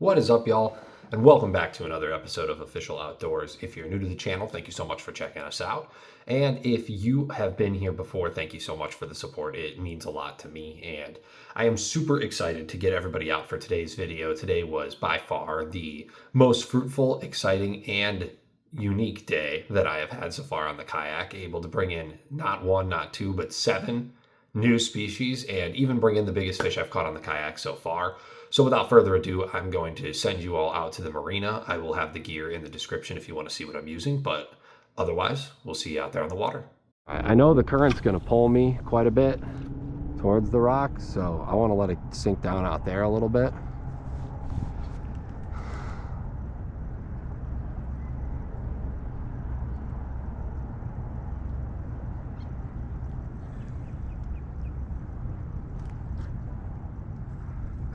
What is up, y'all? And welcome back to another episode of Official Outdoors. If you're new to the channel, thank you so much for checking us out. And if you have been here before, thank you so much for the support. It means a lot to me. And I am super excited to get everybody out for today's video. Today was by far the most fruitful, exciting, and unique day that I have had so far on the kayak. Able to bring in not one, not two, but 7 new species, and even bring in the biggest fish I've caught on the kayak so far. So without further ado, I'm going to send you all out to the marina. I will have the gear in the description if you want to see what I'm using, but otherwise, we'll see you out there on the water. I know the current's going to pull me quite a bit towards the rocks, so I want to let it sink down out there a little bit.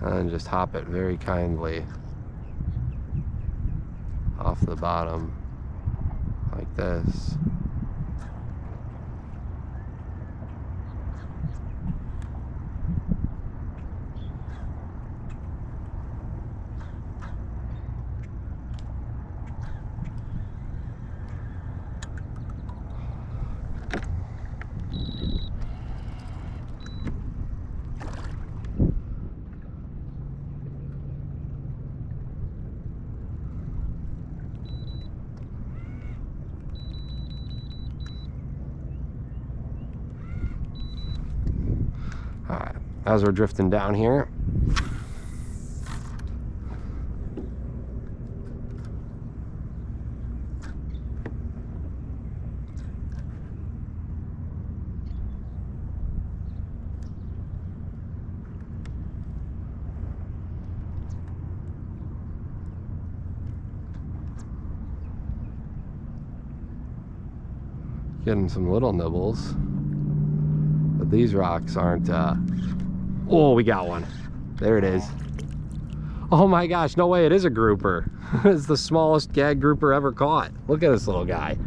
And just hop it very kindly off the bottom like this. Alright, as we're drifting down here, getting some little nibbles. But these rocks aren't, oh, we got one. There it is. Oh my gosh, no way, it is a grouper. It's the smallest gag grouper ever caught. Look at this little guy.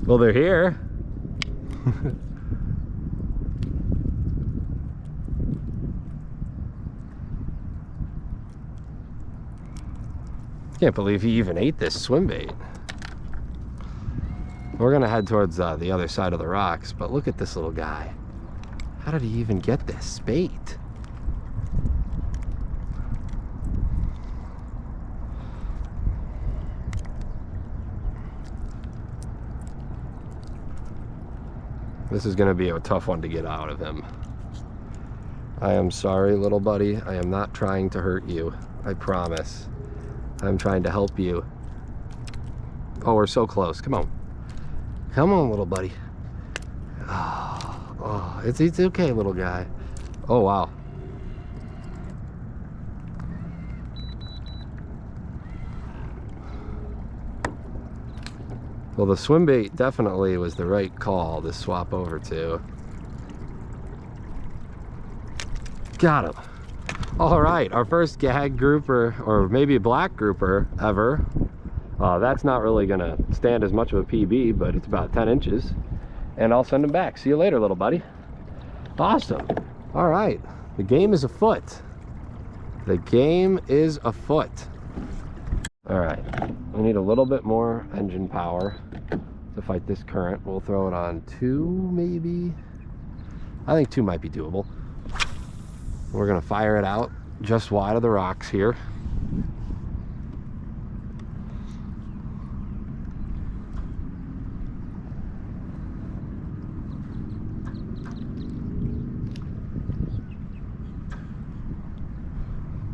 Well, they're here. Can't believe he even ate this swim bait. We're gonna head towards the other side of the rocks, but look at this little guy. How did he even get this bait? This is gonna be a tough one to get out of him. I am sorry, little buddy. I am not trying to hurt you. I promise. I'm trying to help you. Oh, we're so close. Come on. Come on, little buddy. Oh, it's okay, little guy. Oh, wow. Well, the swim bait definitely was the right call to swap over to. Got him. All right, our first gag grouper, or maybe a black grouper ever. That's not really gonna stand as much of a PB, but it's about 10 inches. And I'll send him back. See you later, little buddy. Awesome. All right, the game is afoot. The game is afoot. All right, we need a little bit more engine power to fight this current. We'll throw it on 2, maybe. I think 2 might be doable. We're gonna fire it out just wide of the rocks here.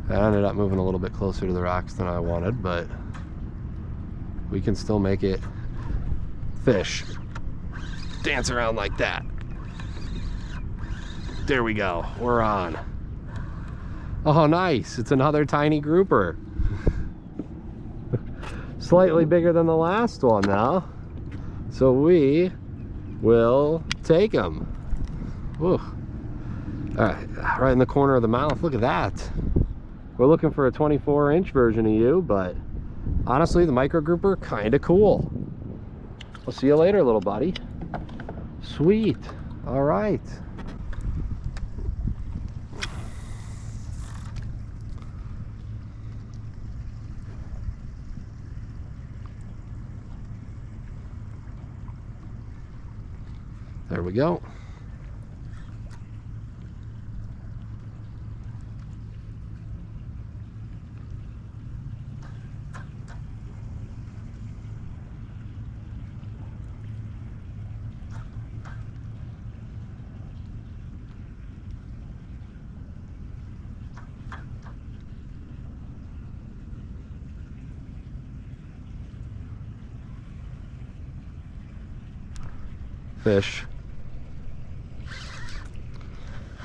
I ended up moving a little bit closer to the rocks than I wanted, but we can still make it fish. Dance around like that. There we go. We're on. Oh, nice. It's another tiny grouper. Slightly bigger than the last one now. So we will take him. Whew. All right, right in the corner of the mouth. Look at that. We're looking for a 24-inch version of you, but honestly, the micro grouper, kind of cool. We'll see you later, little buddy. Sweet. All right. There we go. Fish.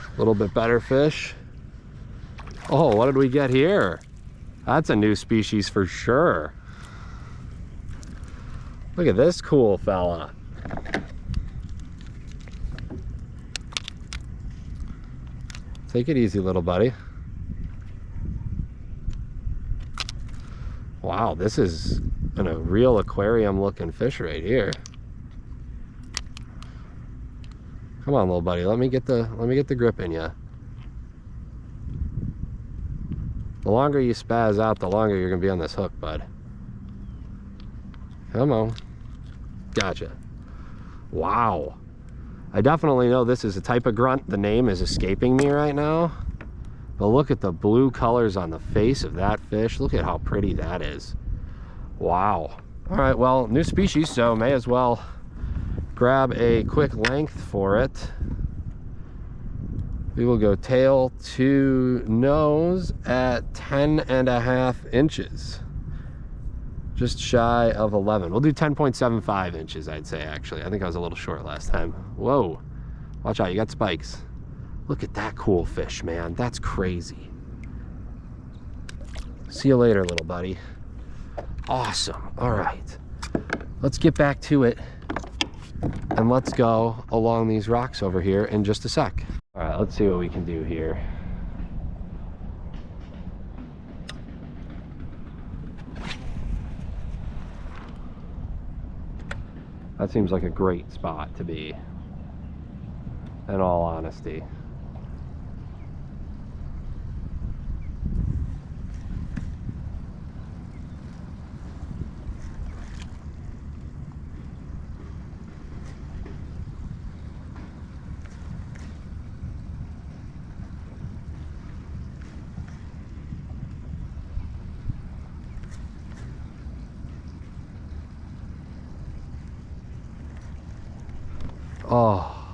A little bit better fish. Oh, what did we get here? That's a new species for sure. Look at this cool fella. Take it easy, little buddy. Wow, this is a real aquarium looking fish right here. Come on, little buddy. Let me get the grip in you. The longer you spaz out, the longer you're gonna be on this hook, bud. Come on. Gotcha. Wow. I definitely know this is a type of grunt. The name is escaping me right now. But look at the blue colors on the face of that fish. Look at how pretty that is. Wow. All right, well, new species, so may as well grab a quick length for it. We will go tail to nose at 10.5 inches. Just shy of 11. We'll do 10.75 inches, I'd say, actually. I think I was a little short last time. Whoa. Watch out, you got spikes. Look at that cool fish, man. That's crazy. See you later, little buddy. Awesome. All right. Let's get back to it. And let's go along these rocks over here in just a sec. All right, let's see what we can do here. That seems like a great spot to be, in all honesty. Oh,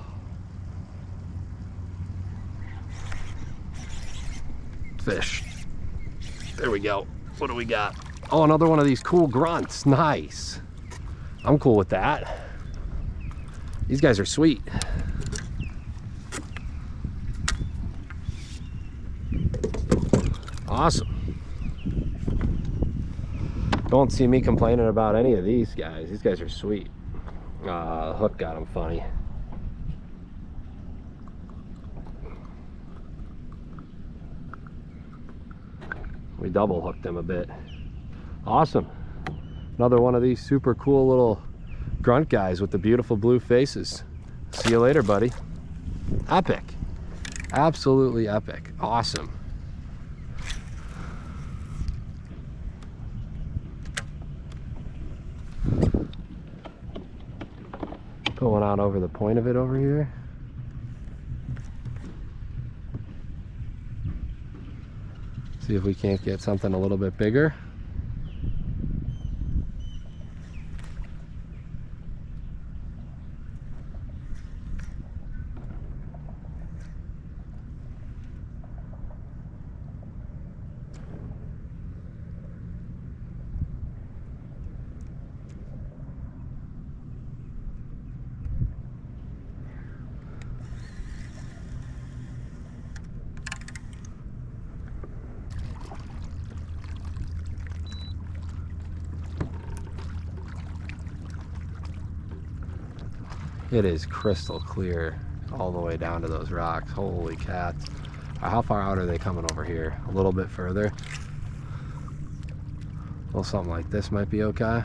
fish. There we go. What do we got? Oh, another one of these cool grunts. Nice. I'm cool with that. These guys are sweet. Awesome. Don't see me complaining about any of these guys. These guys are sweet. The hook got him funny. We double hooked him a bit. Awesome. Another one of these super cool little grunt guys with the beautiful blue faces. See you later, buddy. Epic. Absolutely epic. Awesome. Put one out over the point of it over here. See if we can't get something a little bit bigger. It is crystal clear all the way down to those rocks. Holy cats. How far out are they coming over here? A little bit further. Well, something like this might be okay.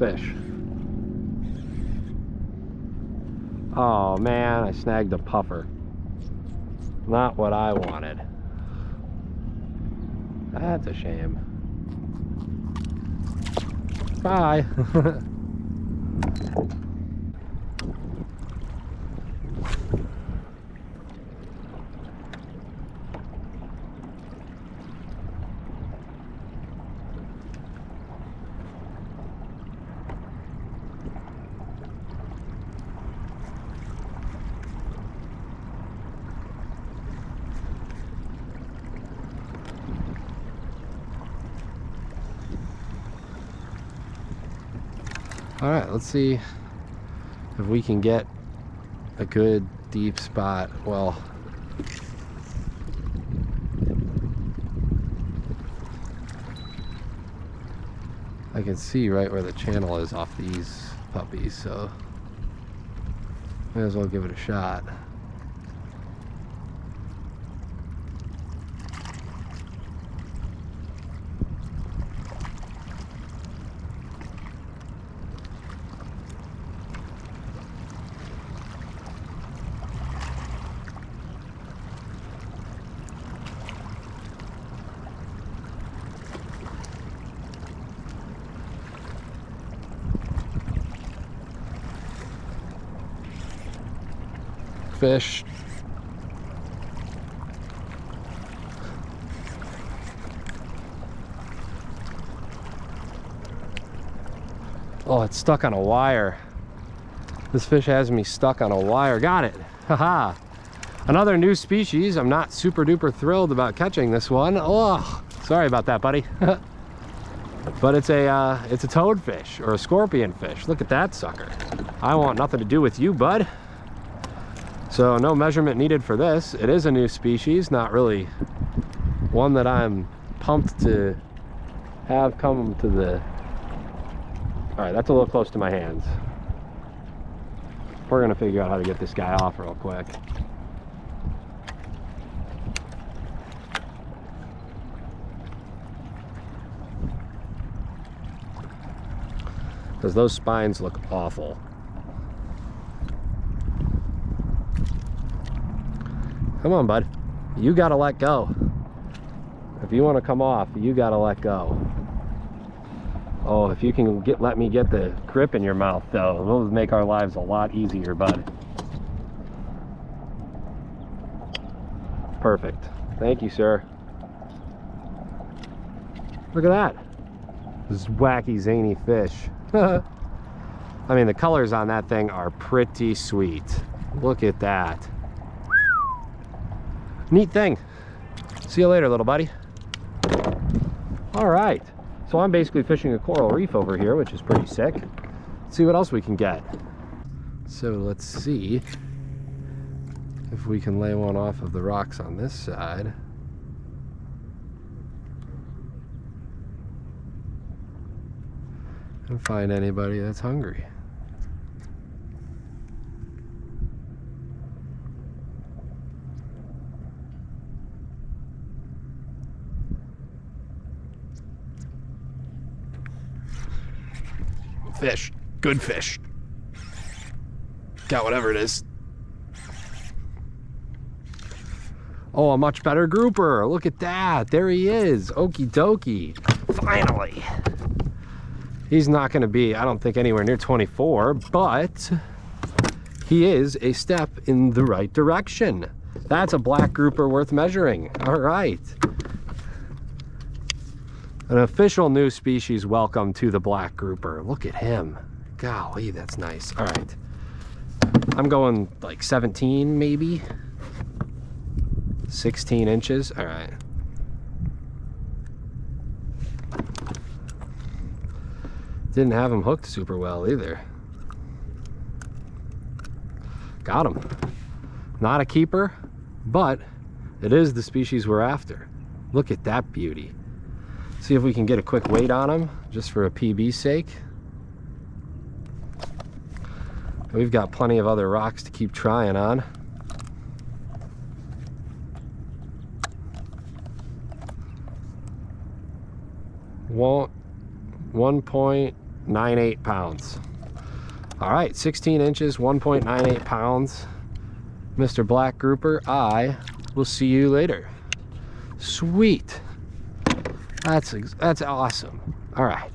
fish. Oh man, I snagged a puffer. Not what I wanted. That's a shame. Bye. All right, let's see if we can get a good deep spot. Well, I can see right where the channel is off these puppies, so may as well give it a shot. Fish. Oh, it's stuck on a wire. This fish has me stuck on a wire. Got it. Haha. Another new species. I'm not super duper thrilled about catching this one. Oh, sorry about that, buddy. But it's a toadfish or a scorpion fish. Look at that sucker. I want nothing to do with you, bud. So no measurement needed for this. It is a new species, not really one that I'm pumped to have come to the... All right, that's a little close to my hands. We're gonna figure out how to get this guy off real quick. Because those spines look awful. Come on, bud. You gotta let go. If you want to come off, you gotta let go. Oh, if you can let me get the grip in your mouth, though, it'll make our lives a lot easier, bud. Perfect. Thank you, sir. Look at that. This wacky, zany fish. I mean, the colors on that thing are pretty sweet. Look at that. Neat thing. See you later, little buddy. All right. So I'm basically fishing a coral reef over here, which is pretty sick. Let's see what else we can get. So let's see if we can lay one off of the rocks on this side. And find anybody that's hungry. Fish. Good fish. Got whatever it is. Oh, a much better grouper. Look at that. There he is. Okie dokie. Finally. He's not going to be, I don't think, anywhere near 24, but he is a step in the right direction. That's a black grouper worth measuring. All right. An official new species welcome to the black grouper. Look at him. Golly, that's nice. All right. I'm going like 17, maybe. 16 inches. All right. Didn't have him hooked super well either. Got him. Not a keeper, but it is the species we're after. Look at that beauty. See if we can get a quick weight on him, just for a PB's sake. We've got plenty of other rocks to keep trying on. Well, 1.8 1.98 pounds. All right, 16 inches, 1.98 pounds. Mr. Black Grouper, I will see you later. Sweet. That's awesome. All right.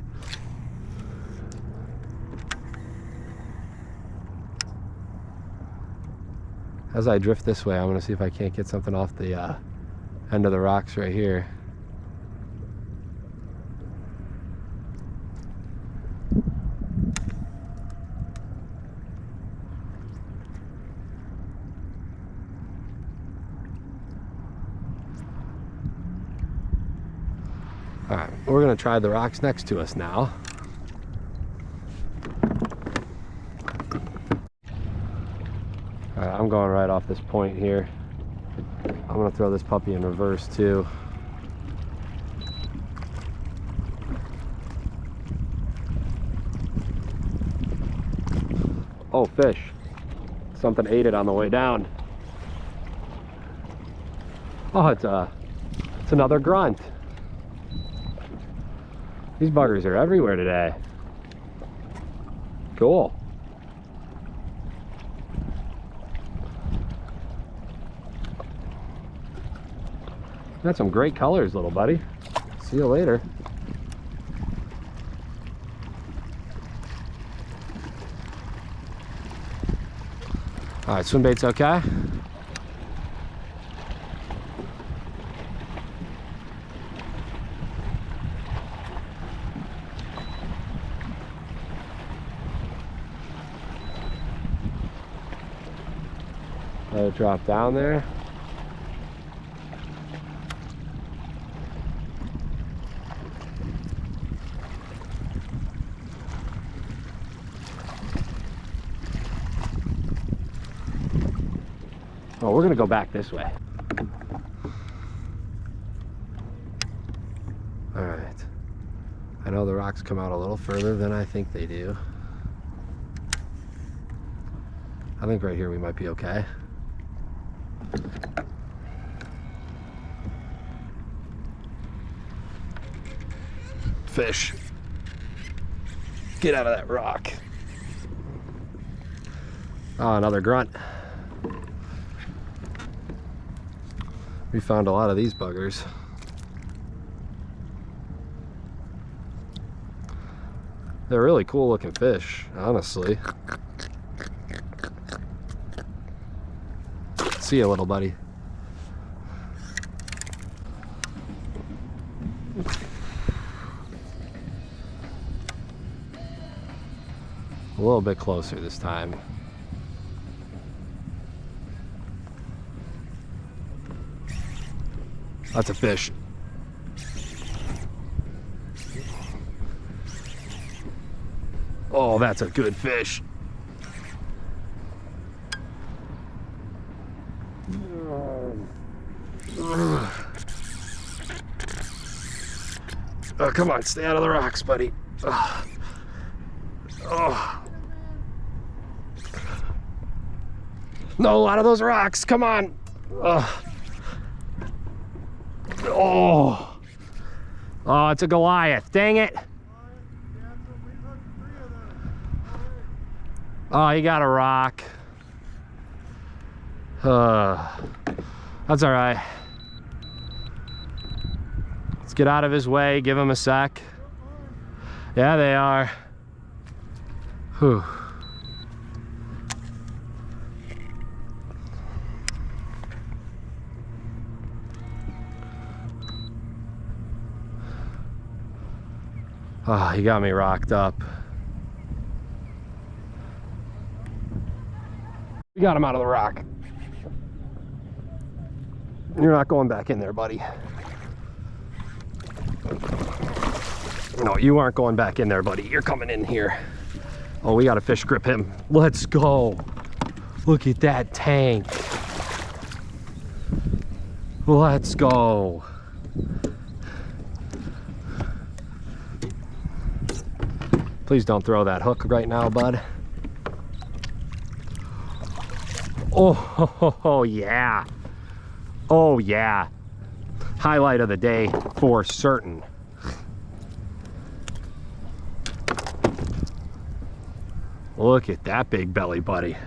As I drift this way, I'm gonna see if I can't get something off the end of the rocks right here. All right, we're gonna try the rocks next to us now. All right, I'm going right off this point here. I'm gonna throw this puppy in reverse too. Oh, fish. Something ate it on the way down. Oh, it's another grunt. These buggers are everywhere today. Cool. Got some great colors, little buddy. See you later. All right, swim bait's okay. Let it drop down there. Oh, we're gonna go back this way. All right. I know the rocks come out a little further than I think they do. I think right here we might be okay. Fish. Get out of that rock. Oh, another grunt. We found a lot of these buggers. They're really cool looking fish, honestly. See you, little buddy. A little bit closer this time. That's a fish. Oh, that's a good fish. Oh, come on, stay out of the rocks, buddy. Oh. No, out of those rocks, come on. Oh, it's a Goliath, dang it. Oh, he got a rock. That's all right. Let's get out of his way, give him a sec. Yeah, they are. Whew. Oh, he got me rocked up. We got him out of the rock. You're not going back in there, buddy. No, you aren't going back in there, buddy. You're coming in here. Oh, we gotta fish grip him. Let's go. Look at that tank. Let's go. Please don't throw that hook right now, bud. Oh, yeah. Oh, yeah. Highlight of the day for certain. Look at that big belly, buddy.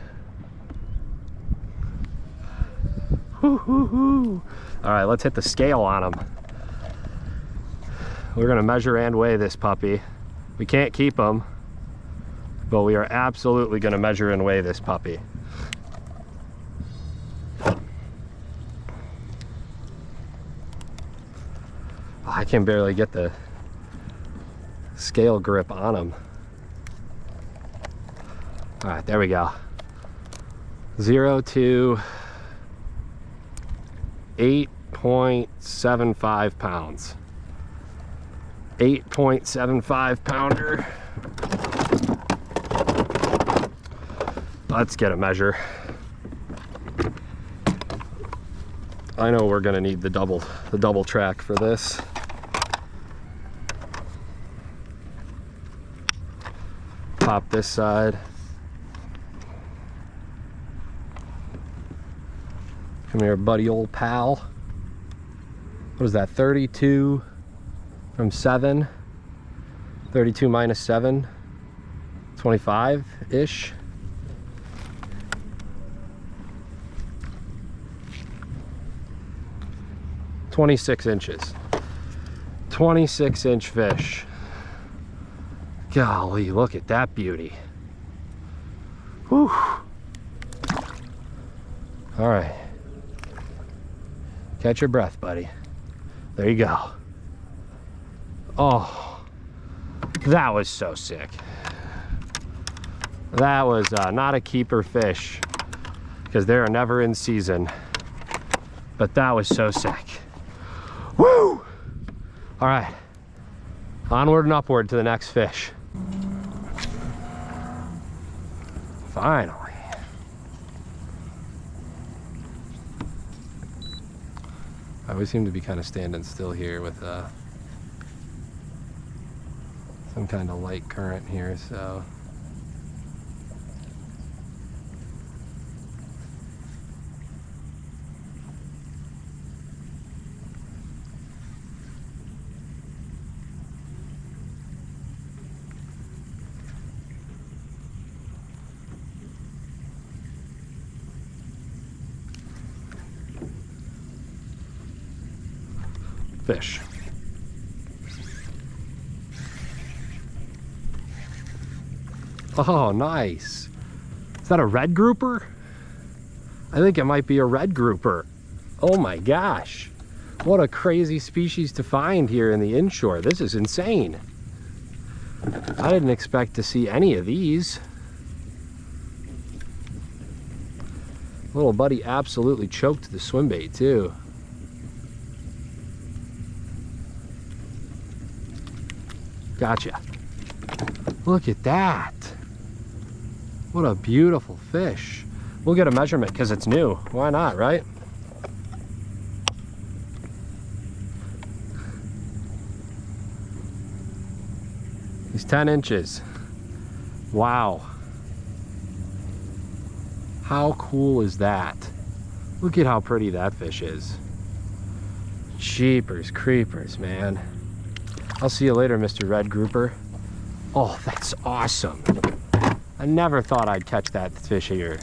Woo-hoo-hoo. All right, let's hit the scale on him. We're gonna measure and weigh this puppy. We can't keep him, but we are absolutely gonna measure and weigh this puppy. I can barely get the scale grip on him. All right, there we go. 0 to 8.75 pounds. 8.75 pounder. Let's get a measure. I know we're gonna need the double track for this. Pop this side. Come here, buddy, old pal. What is that, 32 from 7? 32 minus 7, 25-ish. "26 inches. 26-inch fish. Golly, look at that beauty. Whew. All right. Catch your breath, buddy. There you go. Oh, that was so sick. That was not a keeper fish because they are never in season, but that was so sick. Woo! All right, onward and upward to the next fish. Finally. We seem to be kind of standing still here with some kind of light current here, so fish. Oh, nice. Is that a red grouper? I think it might be a red grouper. Oh my gosh. What a crazy species to find here in the inshore. This is insane. I didn't expect to see any of these. Little buddy absolutely choked the swim bait too. Gotcha. Look at that. What a beautiful fish. We'll get a measurement because it's new. Why not, right? He's 10 inches. Wow. How cool is that? Look at how pretty that fish is. Jeepers creepers, man. I'll see you later, Mr. Red Grouper. Oh, that's awesome. I never thought I'd catch that fish here.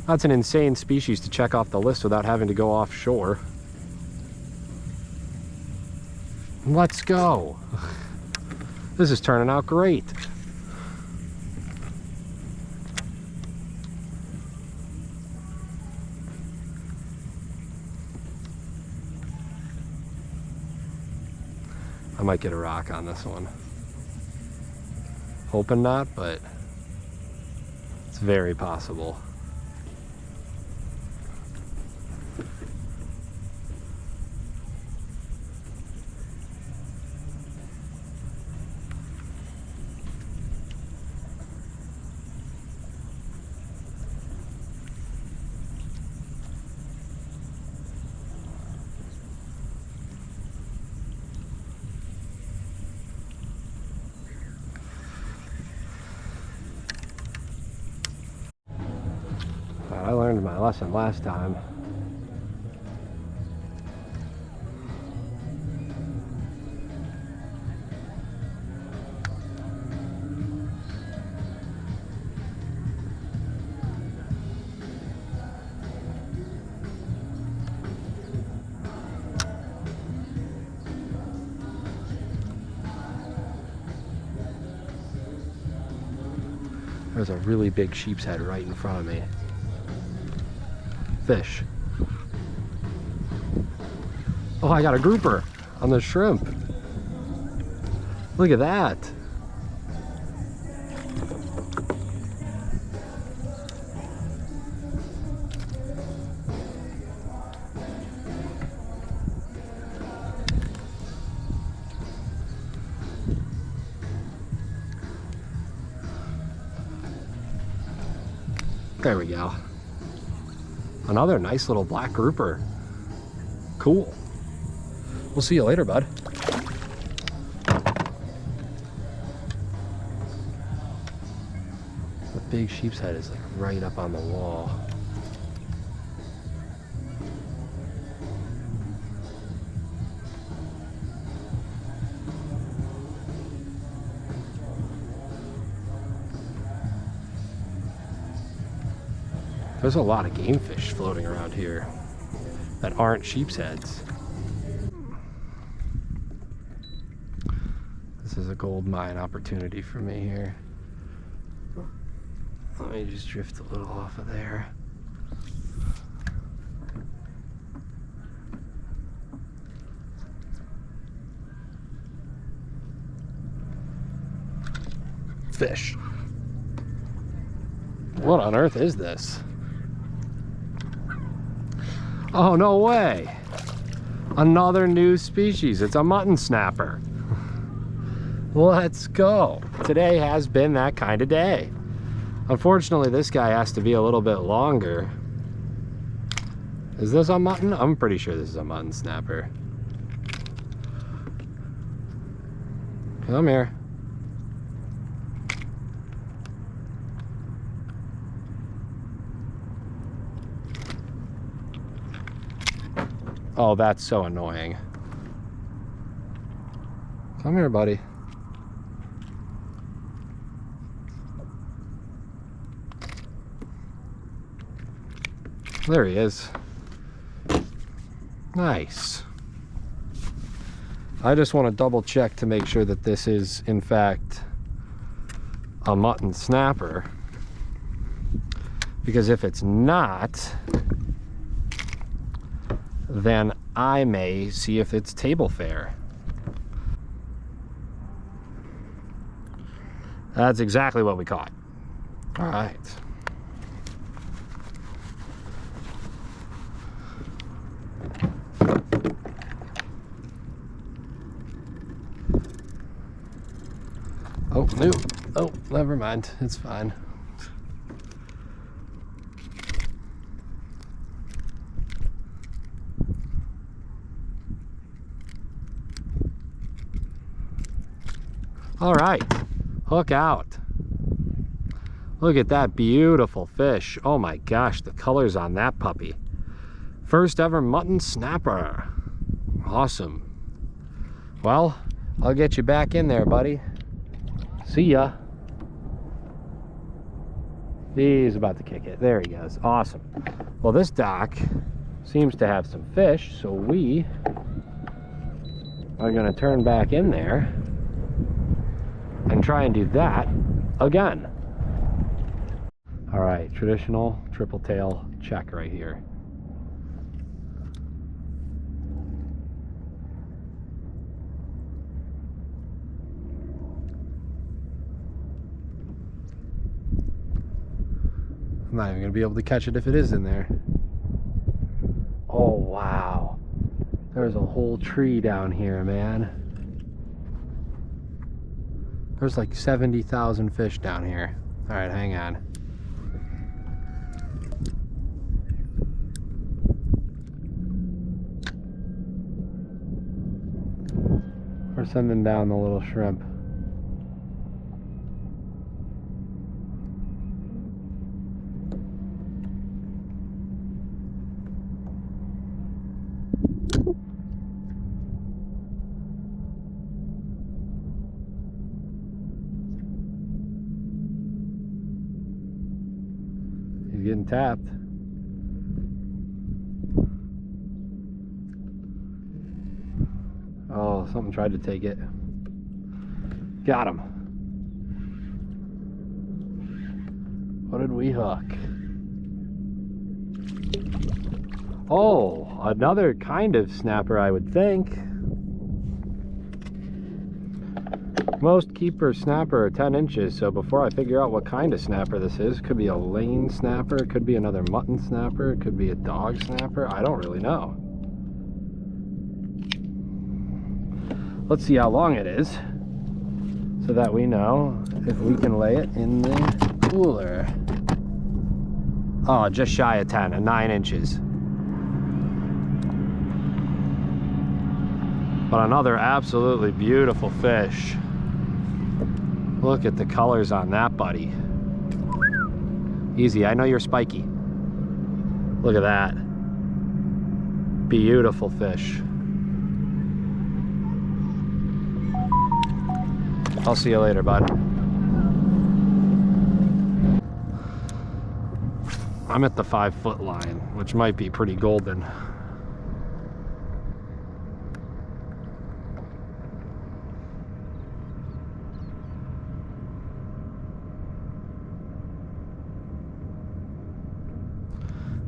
That's an insane species to check off the list without having to go offshore. Let's go. This is turning out great. I might get a rock on this one. Hoping not, but it's very possible. I learned my lesson last time. There's a really big sheep's head right in front of me. Fish. Oh, I got a grouper on the shrimp. Look at that. There we go. Another nice little black grouper. Cool. We'll see you later, bud. The big sheep's head is like right up on the wall. There's a lot of game fish floating around here that aren't sheep's heads. This is a gold mine opportunity for me here. Let me just drift a little off of there. Fish. What on earth is this? Oh, no way. Another new species. It's a mutton snapper. Let's go. Today has been that kind of day. Unfortunately, this guy has to be a little bit longer. Is this a mutton? I'm pretty sure this is a mutton snapper. Come here. Oh, that's so annoying. Come here, buddy. There he is. Nice. I just want to double check to make sure that this is, in fact, a mutton snapper. Because if it's not, then I may see if it's table fare. That's exactly what we caught. All right. Oh, no. Oh, never mind. It's fine. All right, hook out. Look at that beautiful fish. Oh my gosh, the colors on that puppy. First ever mutton snapper. Awesome. Well, I'll get you back in there, buddy. See ya. He's about to kick it. There he goes. Awesome. Well, this dock seems to have some fish, so we are going to turn back in there and try and do that again. All right, traditional triple tail check right here. I'm not even gonna be able to catch it if it is in there. Oh wow, there's a whole tree down here, man. There's like 70,000 fish down here. All right, hang on. We're sending down the little shrimp. He's getting tapped. Oh, something tried to take it. Got him. What did we hook? Oh, another kind of snapper, I would think. Most keeper snapper are 10 inches, so before I figure out what kind of snapper this is, could be a lane snapper, it could be another mutton snapper, it could be a dog snapper, I don't really know. Let's see how long it is, so that we know if we can lay it in the cooler. Oh, just shy of 10, 9 inches. But another absolutely beautiful fish. Look at the colors on that, buddy. Easy, I know you're spiky. Look at that. Beautiful fish. I'll see you later, bud. I'm at the 5-foot line, which might be pretty golden.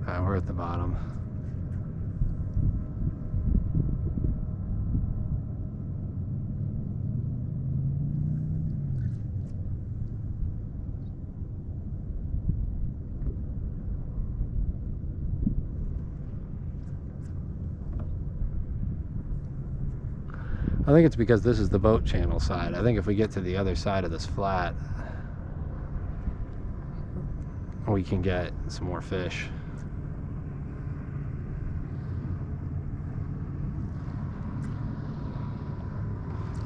We're at the bottom. I think it's because this is the boat channel side. I think if we get to the other side of this flat, we can get some more fish.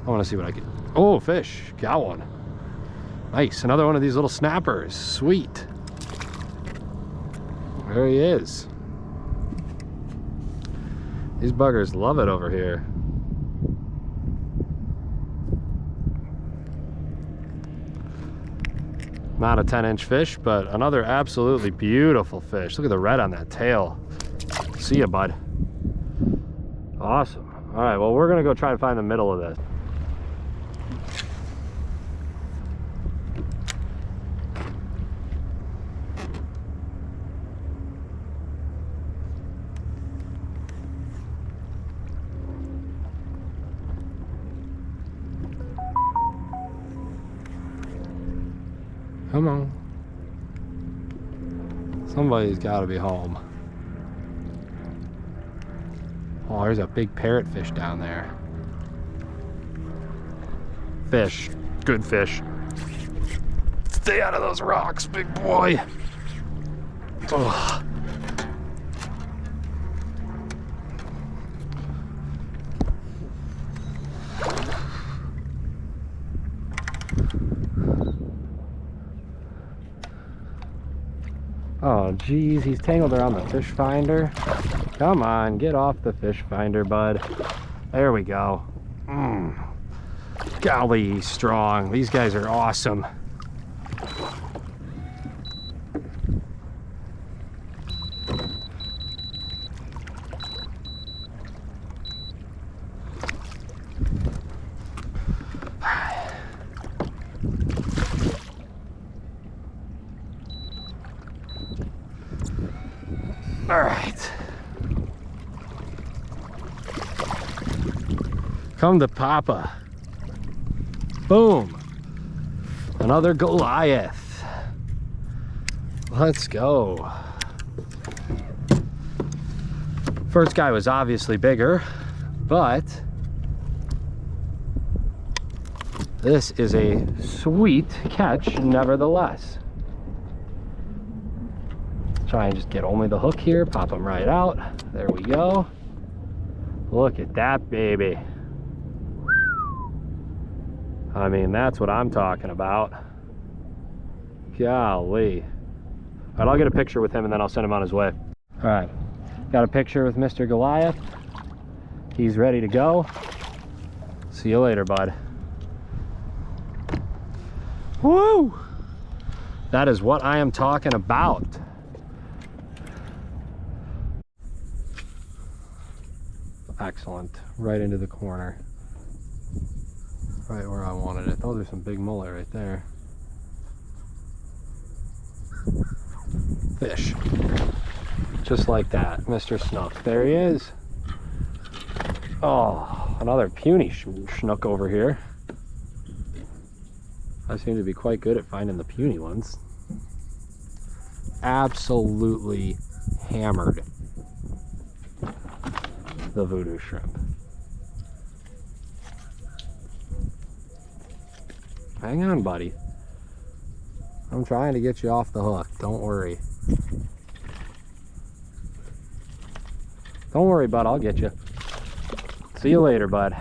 I want to see what I can. Oh, fish. Got one. Nice. Another one of these little snappers. Sweet. There he is. These buggers love it over here. Not a 10-inch fish, but another absolutely beautiful fish. Look at the red on that tail. See ya, bud. Awesome. All right, well, we're going to go try to find the middle of this. Come on. Somebody's got to be home. Oh, there's a big parrotfish down there. Fish. Good fish. Stay out of those rocks, big boy. Oh. Oh, geez, he's tangled around the fish finder. Come on, get off the fish finder, bud. There we go. Golly, he's strong. These guys are awesome. All right. Come to Papa. Boom. Another Goliath. Let's go. First guy was obviously bigger, but this is a sweet catch nevertheless. Try and just get only the hook here, pop them right out. There we go. Look at that baby. I mean, that's what I'm talking about. Golly. All right, I'll get a picture with him and then I'll send him on his way. All right, got a picture with Mr. Goliath. He's ready to go. See you later, bud. Woo! That is what I am talking about. Excellent. Right into the corner. Right where I wanted it. Those are some big mullet right there. fish. Just like that, Mr. Snook. There he is. Oh, another puny schnook over here. I seem to be quite good at finding the puny ones. Absolutely hammered the Vudu shrimp. Hang on, buddy. I'm trying to get you off the hook. Don't worry. Don't worry, bud. I'll get you. See you later, bud.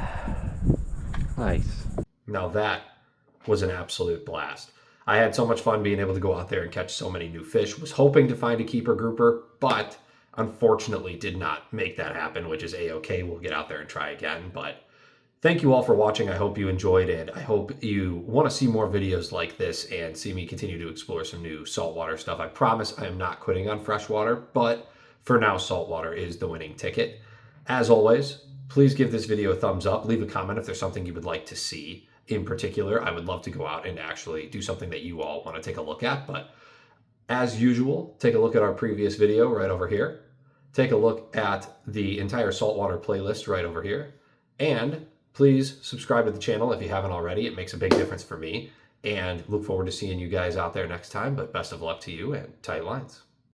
Nice. Now that was an absolute blast. I had so much fun being able to go out there and catch so many new fish. Was hoping to find a keeper grouper, but unfortunately did not make that happen, which is a-okay. We'll get out there and try again. But thank you all for watching. I hope you enjoyed it. I hope you want to see more videos like this and see me continue to explore some new saltwater stuff. I promise I am not quitting on freshwater, but for now, saltwater is the winning ticket. As always, please give this video a thumbs up. Leave a comment if there's something you would like to see. In particular, I would love to go out and actually do something that you all want to take a look at. But as usual, take a look at our previous video right over here. Take a look at the entire saltwater playlist right over here. And please subscribe to the channel if you haven't already. It makes a big difference for me. And look forward to seeing you guys out there next time. But best of luck to you and tight lines.